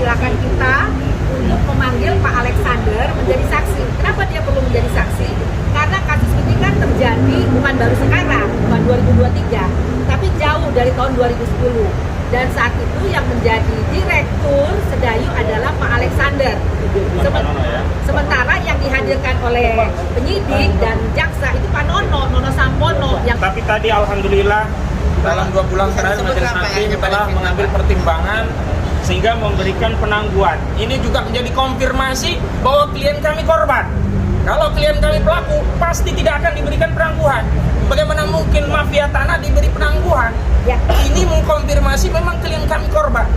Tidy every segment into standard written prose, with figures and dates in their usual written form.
mempersilahkan kita untuk memanggil Pak Alexander menjadi saksi. Kenapa dia perlu menjadi saksi? Karena kasus ini kan terjadi bukan baru sekarang, bukan 2023, tapi jauh dari tahun 2010. Dan saat itu yang menjadi direktur Sedayu adalah Pak Alexander. Sementara yang dihadirkan oleh penyidik dan jaksa itu Pak Nono Sampono. Tapi tadi alhamdulillah dalam 2 bulan terakhir Majelis Hakim telah mengambil pertimbangan sehingga memberikan penangguhan. Ini juga menjadi konfirmasi bahwa klien kami korban. Kalau klien kami pelaku, pasti tidak akan diberikan penangguhan. Bagaimana mungkin mafia tanah diberi penangguhan? Ya. Ini mengkonfirmasi memang klien kami korban.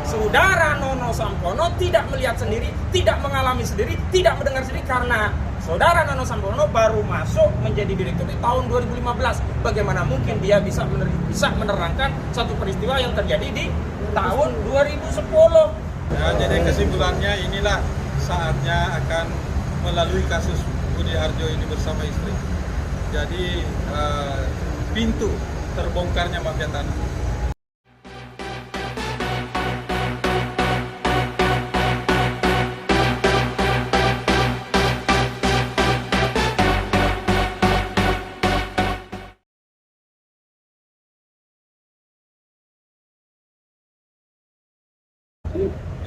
Saudara Nono Sampono tidak melihat sendiri, tidak mengalami sendiri, tidak mendengar sendiri karena Saudara Nono Sampono baru masuk menjadi direktur di tahun 2015. Bagaimana mungkin dia bisa menerangkan satu peristiwa yang terjadi di tahun 2010? Ya, jadi kesimpulannya inilah saatnya akan melalui kasus Budi Harjo ini bersama istri. Jadi pintu terbongkarnya mafia tanah.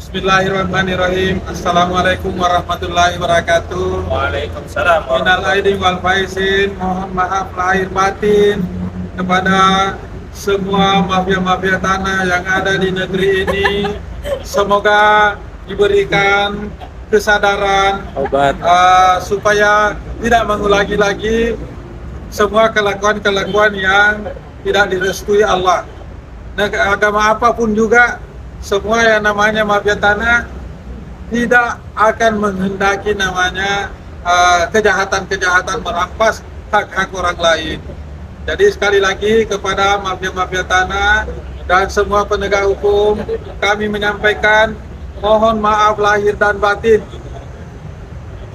Bismillahirrahmanirrahim. Assalamualaikum warahmatullahi wabarakatuh. Waalaikumsalam. Minal aidin wal faizin. Mohon maaf lahir batin kepada semua mafia-mafia tanah yang ada di negeri ini. Semoga diberikan kesadaran supaya tidak mengulangi lagi semua kelakuan-kelakuan yang tidak direstui Allah. Nah, agama apapun juga, semua yang namanya mafia tanah tidak akan menghendaki namanya kejahatan-kejahatan merampas hak-hak orang lain. Jadi sekali lagi kepada mafia-mafia tanah dan semua penegak hukum, kami menyampaikan mohon maaf lahir dan batin.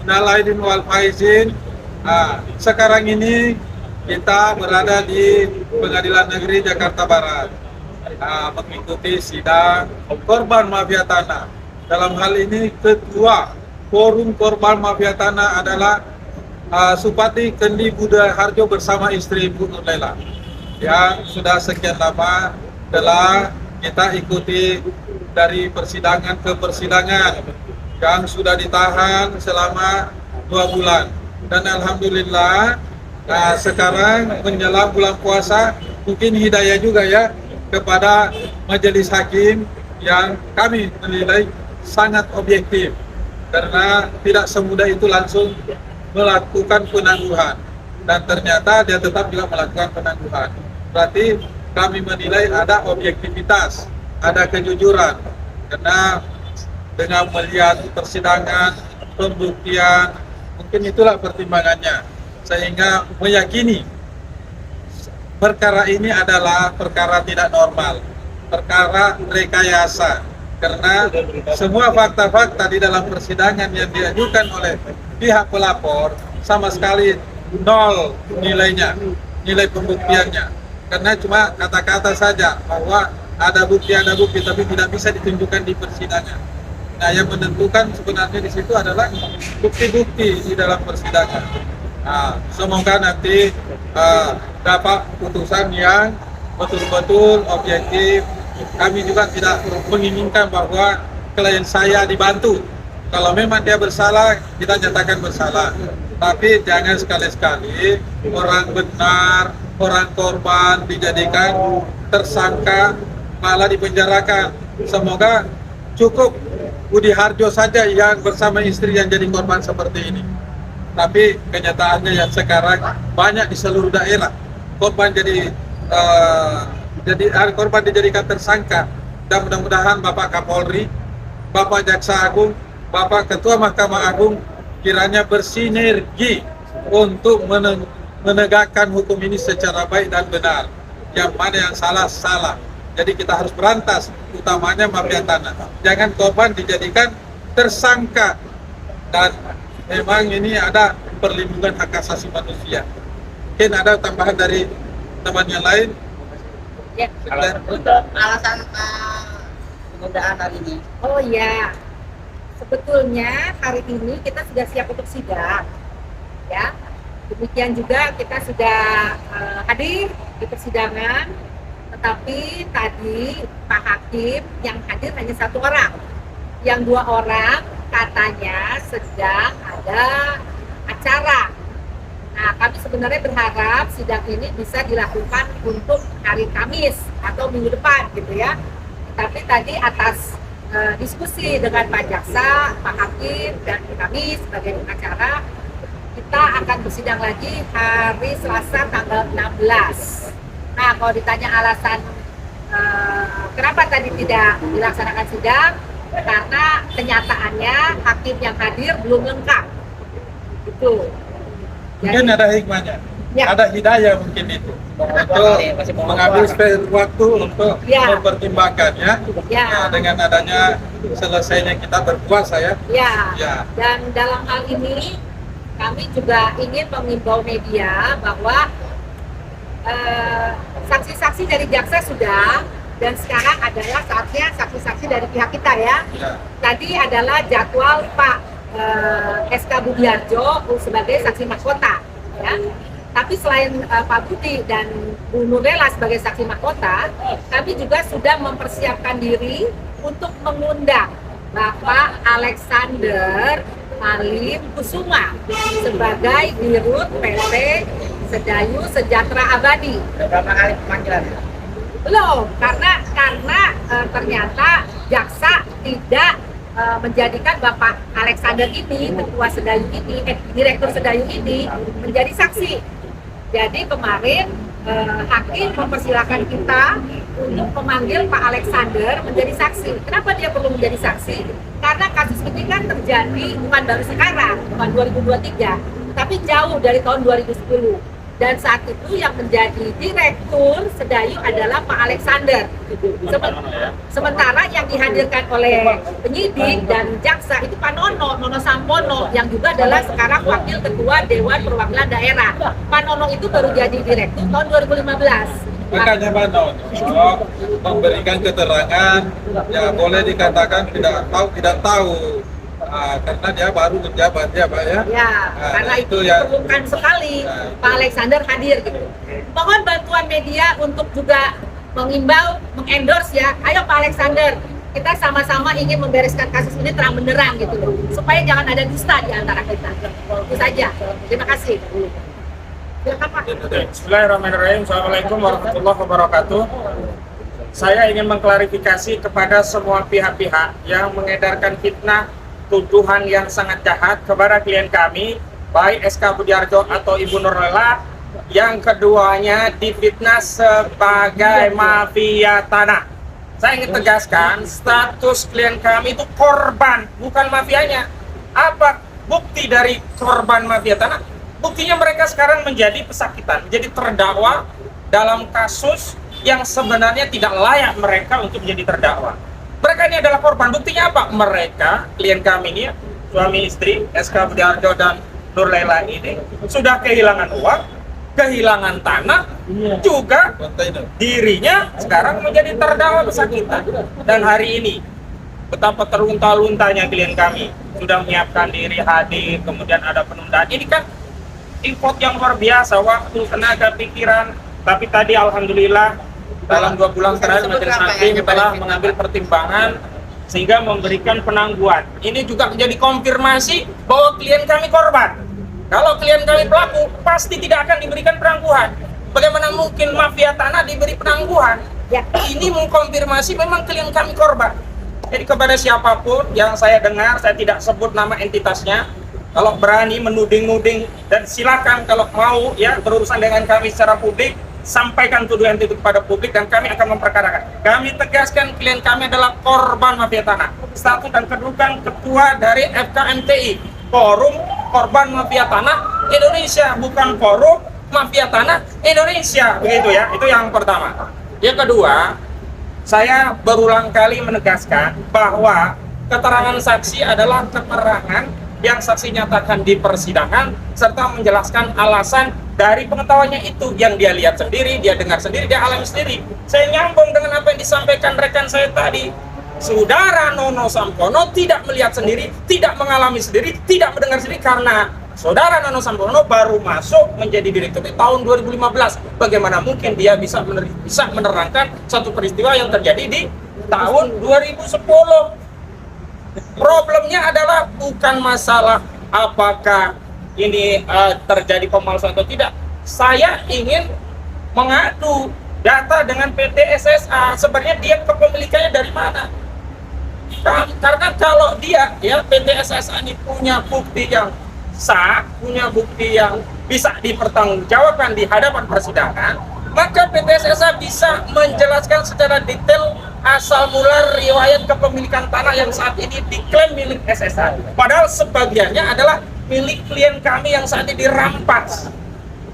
Minal aidin wal faizin. Sekarang ini kita berada di Pengadilan Negeri Jakarta Barat, mengikuti sidang korban mafia tanah. Dalam hal ini ketua forum korban mafia tanah adalah Supati Kendi Budi Harjo bersama istri Bu Nurlela yang sudah sekian lama telah kita ikuti dari persidangan ke persidangan yang sudah ditahan selama 2 bulan. Dan alhamdulillah sekarang menjelang bulan puasa mungkin hidayah juga ya kepada majelis hakim yang kami menilai sangat objektif karena tidak semudah itu langsung melakukan penangguhan dan ternyata dia tetap juga melakukan penangguhan. Berarti kami menilai ada objektivitas, ada kejujuran karena dengan melihat persidangan, pembuktian, mungkin itulah pertimbangannya sehingga meyakini perkara ini adalah perkara tidak normal, perkara rekayasa, karena semua fakta-fakta di dalam persidangan yang diajukan oleh pihak pelapor sama sekali nol nilainya, nilai pembuktiannya, karena cuma kata-kata saja bahwa ada bukti tapi tidak bisa ditunjukkan di persidangan. Nah, yang menentukan sebenarnya di situ adalah bukti-bukti di dalam persidangan. Nah, semoga nanti dapat putusan yang betul-betul objektif. Kami juga tidak menginginkan bahwa klien saya dibantu. Kalau memang dia bersalah, kita nyatakan bersalah. Tapi jangan sekali-sekali orang benar, orang korban dijadikan tersangka malah dipenjarakan. Semoga cukup Budi Harjo saja yang bersama istri yang jadi korban seperti ini. Tapi kenyataannya yang sekarang banyak di seluruh daerah korban korban dijadikan tersangka. Dan mudah-mudahan Bapak Kapolri, Bapak Jaksa Agung, Bapak Ketua Mahkamah Agung kiranya bersinergi untuk menegakkan hukum ini secara baik dan benar. Yang mana yang salah, salah. Jadi kita harus berantas, utamanya mafia tanah. Jangan korban dijadikan tersangka. Dan memang ini ada perlindungan hak asasi manusia. Mungkin ada tambahan dari teman yang lain? Ya, untuk alasan penundaan hari ini? Oh iya, sebetulnya hari ini kita sudah siap untuk sidang, ya. Demikian juga kita sudah hadir di persidangan, tetapi tadi Pak Hakim yang hadir hanya 1 orang, yang 2 orang katanya sedang ada acara. Nah, kami sebenarnya berharap sidang ini bisa dilakukan untuk hari Kamis atau minggu depan gitu ya. Tapi tadi atas diskusi dengan Pak Jaksa, Pak Hakim, dan kami sebagai pengacara, kita akan bersidang lagi hari Selasa tanggal 16. Nah, kalau ditanya alasan kenapa tadi tidak dilaksanakan sidang, karena kenyataannya hakim yang hadir belum lengkap. Itu. Mungkin ada hikmahnya, Ya. ada hidayah mungkin itu untuk mengambil spare waktu untuk Ya. mempertimbangkannya. Ya. Nah, dengan adanya selesainya kita berpuasa ya. Ya. Ya. Dan dalam hal ini kami juga ingin mengimbau media bahwa saksi-saksi dari jaksa sudah, dan sekarang adalah saatnya saksi-saksi dari pihak kita ya. Ya. Tadi adalah jadwal Pak SK Budiarjo sebagai saksi mahkota ya. Tapi selain Pak Budi dan Bu Nurlela sebagai saksi mahkota, kami juga sudah mempersiapkan diri untuk mengundang Bapak Alexander Halim Kusuma sebagai Dirut PT Sedayu Sejahtera Abadi. Berapa kali pemanggilan? Belum, karena ternyata jaksa tidak menjadikan Bapak Alexander ini, ketua Sedayu ini, direktur Sedayu ini menjadi saksi. Jadi kemarin hakim mempersilahkan kita untuk memanggil Pak Alexander menjadi saksi. Kenapa dia perlu menjadi saksi? Karena kasus ini kan terjadi bukan baru sekarang, bukan 2023, tapi jauh dari tahun 2010. Dan saat itu yang menjadi direktur Sedayu adalah Pak Alexander. Sementara yang dihadirkan oleh penyidik dan jaksa itu Pak Nono Sampono, yang juga adalah sekarang wakil ketua Dewan Perwakilan Daerah. Pak Nono itu baru jadi direktur tahun 2015. Makanya Pak Nono memberikan keterangan, ya boleh dikatakan tidak tahu. Karena dia baru menjabat ya Pak ya. Ya, karena itu diperlukan sekali Pak Alexander hadir gitu. Mohon bantuan media untuk juga mengimbau, mengendorse ya. Ayo Pak Alexander, kita sama-sama ingin membereskan kasus ini terang benderang gitu loh. Supaya jangan ada dusta di antara kita. Itu saja. Terima kasih. Silakan Pak. Bismillahirrahmanirrahim. Assalamualaikum warahmatullahi wabarakatuh. Saya ingin mengklarifikasi kepada semua pihak-pihak yang mengedarkan fitnah, tuduhan yang sangat jahat kepada klien kami, baik SK Budiarjo atau Ibu Nurlela, yang keduanya difitnah sebagai mafia tanah. Saya ingin tegaskan, status klien kami itu korban, bukan mafianya. Apa bukti dari korban mafia tanah? Buktinya mereka sekarang menjadi pesakitan, menjadi terdakwa dalam kasus yang sebenarnya tidak layak mereka untuk menjadi terdakwa. Mereka ini adalah korban. Buktinya apa? Mereka, klien kami ini, suami istri, SK Budiarjo dan Nurlela ini, sudah kehilangan uang, kehilangan tanah, juga dirinya sekarang menjadi terdakwa pesakitan. Dan hari ini, betapa terlunta-luntanya klien kami, sudah menyiapkan diri hadir, kemudian ada penundaan. Ini kan import yang luar biasa, waktu, tenaga, pikiran. Tapi tadi Alhamdulillah, dalam 2 bulan terakhir majelis hakim telah mengambil pertimbangan sehingga memberikan penangguhan. Ini juga menjadi konfirmasi bahwa klien kami korban. Kalau klien kami pelaku, pasti tidak akan diberikan penangguhan. Bagaimana mungkin mafia tanah diberi penangguhan? Ya. Ini mengkonfirmasi memang klien kami korban. Jadi kepada siapapun yang saya dengar, saya tidak sebut nama entitasnya, kalau berani menuding-nuding, dan silakan kalau mau ya berurusan dengan kami secara publik, sampaikan tuduhan itu kepada publik dan kami akan memperkarakan. Kami tegaskan klien kami adalah korban mafia tanah. Status dan kedudukan ketua dari FKMTI, Forum Korban Mafia Tanah Indonesia, bukan Forum Mafia Tanah Indonesia. Begitu ya, itu yang pertama. Yang kedua, saya berulang kali menegaskan bahwa keterangan saksi adalah keterangan yang saksi nyatakan di persidangan serta menjelaskan alasan dari pengetahuannya itu yang dia lihat sendiri, dia dengar sendiri, dia alami sendiri. Saya nyambung dengan apa yang disampaikan rekan saya tadi. Saudara Nono Sampono tidak melihat sendiri, tidak mengalami sendiri, tidak mendengar sendiri karena Saudara Nono Sampono baru masuk menjadi direktur di tahun 2015. Bagaimana mungkin dia bisa menerangkan satu peristiwa yang terjadi di tahun 2010? Problemnya adalah bukan masalah apakah ini terjadi pemalsuan atau tidak. Saya ingin mengadu data dengan PT SSA. Sebenarnya dia kepemilikannya dari mana? Karena kalau dia, ya, PT SSA ini punya bukti yang sah, punya bukti yang bisa dipertanggungjawabkan di hadapan persidangan, maka PT SSA bisa menjelaskan secara detail asal mula riwayat kepemilikan tanah yang saat ini diklaim milik SSA. Padahal sebagiannya adalah milik klien kami yang saat ini dirampas.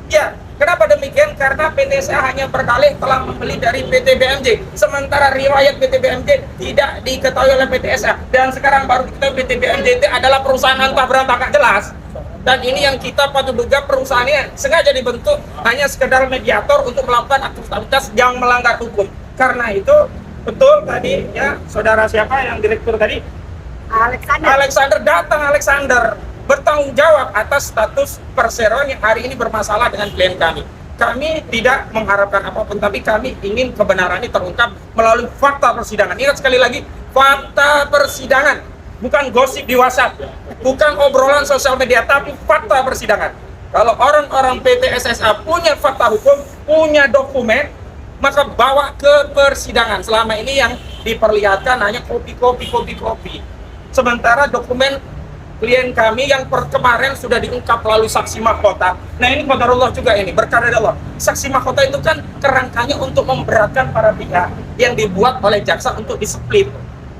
Ya, kenapa demikian? Karena PT SSA hanya berdalih telah membeli dari PT BMJ, sementara riwayat PT BMJ tidak diketahui oleh PT SSA. Dan sekarang baru diketahui PT BMJ itu adalah perusahaan entah berantakan jelas. Dan ini yang kita patut duga perusahaannya sengaja dibentuk hanya sekedar mediator untuk melakukan aktivitas yang melanggar hukum. Karena itu betul tadi, ya, saudara siapa yang direktur tadi? Alexander datang, Alexander bertanggung jawab atas status perseroan yang hari ini bermasalah dengan klien kami. Kami tidak mengharapkan apapun, tapi kami ingin kebenaran ini terungkap melalui fakta persidangan. Ingat sekali lagi, fakta persidangan, bukan gosip di WhatsApp, bukan obrolan sosial media, tapi fakta persidangan. Kalau orang-orang PT SSA punya fakta hukum, punya dokumen, maka bawa ke persidangan. Selama ini yang diperlihatkan hanya kopi. Sementara dokumen klien kami yang kemarin sudah diungkap melalui saksi mahkota. Nah, ini qadarullah juga, ini berkah dari Allah. Saksi mahkota itu kan kerangkanya untuk memberatkan para pihak, yang dibuat oleh jaksa untuk displit.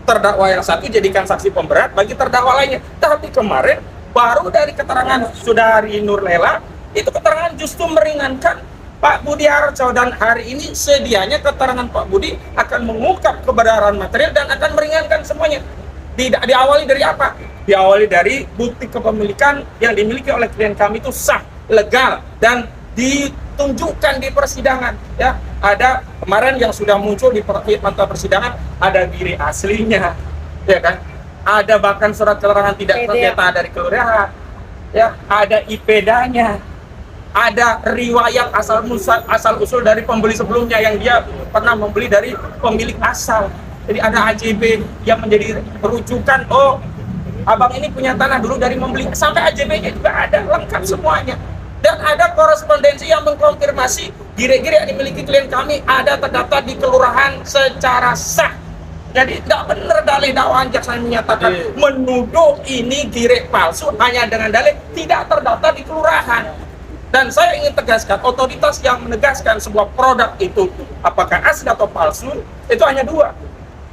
Terdakwa yang satu jadikan saksi pemberat bagi terdakwa lainnya. Tapi kemarin baru dari keterangan Saudari Nurlela, itu keterangan justru meringankan Pak Budi Harjo, dan hari ini sedianya keterangan Pak Budi akan mengungkap kebenaran material dan akan meringankan semuanya. Diawali dari apa? Diawali dari bukti kepemilikan yang dimiliki oleh klien kami itu sah, legal, dan ditunjukkan di persidangan. Ya, ada kemarin yang sudah muncul di fakta persidangan, ada diri aslinya, ya kan? Ada bahkan surat keterangan tidak ternyata dari kelurahan, ya, ada IPEDA-nya, ada riwayat asal usul dari pembeli sebelumnya yang dia pernah membeli dari pemilik asal. Jadi ada AJB yang menjadi rujukan, oh, abang ini punya tanah dulu dari membeli, sampai AJB-nya juga ada, lengkap semuanya. Dan ada korespondensi yang mengkonfirmasi gire-gire yang dimiliki klien kami ada terdaftar di kelurahan secara sah. Jadi tidak benar dalih dakwaan jaksa yang menyatakan menuduh ini gire palsu hanya dengan dalih tidak terdaftar di kelurahan. Dan saya ingin tegaskan, otoritas yang menegaskan sebuah produk itu apakah asli atau palsu itu hanya dua.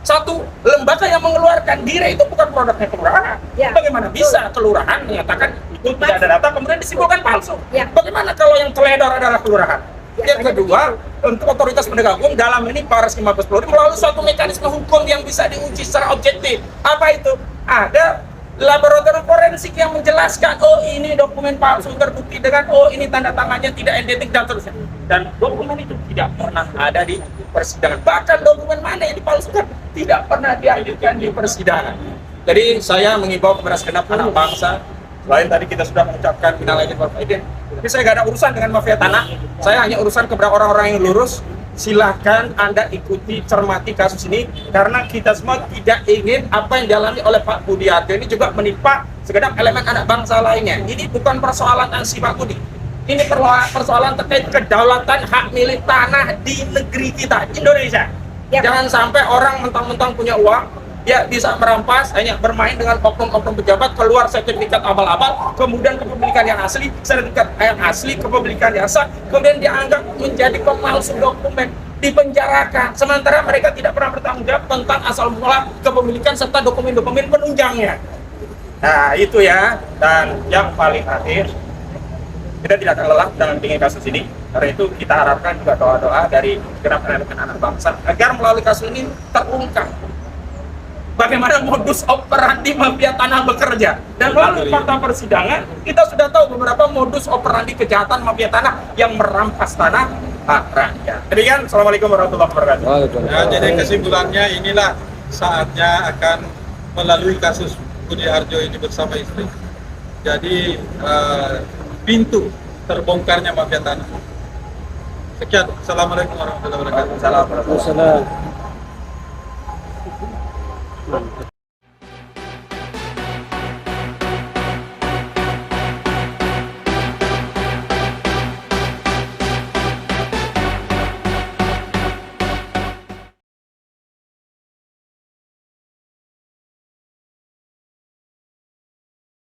Satu, lembaga yang mengeluarkan diri itu bukan produknya kelurahan. Ya. Bagaimana bisa kelurahan menyatakan itu tidak ada data kemudian disimpulkan palsu? Ya. Bagaimana kalau yang teledor adalah kelurahan? Ya, yang kedua, untuk otoritas penegak hukum dalam ini Polres Mabes Polri melalui suatu mekanisme hukum yang bisa diuji secara objektif. Apa itu? Ada laboratorium forensik yang menjelaskan, oh ini dokumen palsu terbukti dengan oh ini tanda tangannya tidak identik dan seterusnya. Dan dokumen itu tidak pernah ada di persidangan. Bahkan dokumen mana yang dipalsukan tidak pernah dihadirkan di persidangan. Jadi saya mengimbau kepada segenap anak bangsa, selain tadi kita sudah mengucapkan minal aidin wal faizin, tapi saya gak ada urusan dengan mafia tanah. Saya hanya urusan kepada orang-orang yang lurus. Silahkan Anda ikuti, cermati kasus ini, karena kita semua tidak ingin apa yang dialami oleh Pak Budi Harjo ini juga menimpa segenap elemen anak bangsa lainnya. Ini bukan persoalan ansi Pak Budi, ini persoalan terkait kedaulatan hak milik tanah di negeri kita, Indonesia. Ya. Jangan sampai orang mentang-mentang punya uang, ya bisa merampas, hanya bermain dengan oknum-oknum pejabat, keluar sertifikat abal-abal, kemudian kepemilikan yang asli, sertifikat yang asli, kepemilikan yang sah, kemudian dianggap menjadi pemalsu dokumen, dipenjarakan, sementara mereka tidak pernah bertanggung jawab tentang asal mula kepemilikan serta dokumen-dokumen penunjangnya. Nah itu ya, dan yang paling akhir, kita tidak akan lelah dalam tinggi kasus ini. Karena itu kita harapkan juga doa-doa dari segenap elemen anak bangsa agar melalui kasus ini terungkap bagaimana modus operandi mafia tanah bekerja. Dan melalui fakta persidangan kita sudah tahu beberapa modus operandi kejahatan mafia tanah yang merampas tanah hak rakyat. Demikian, assalamualaikum warahmatullahi wabarakatuh. Ya, jadi kesimpulannya inilah saatnya akan melalui kasus Budi Harjo ini bersama istri. Jadi pintu terbongkarnya mafia tanah. Sekian. Assalamualaikum warahmatullahi wabarakatuh. Waalaikumsalam.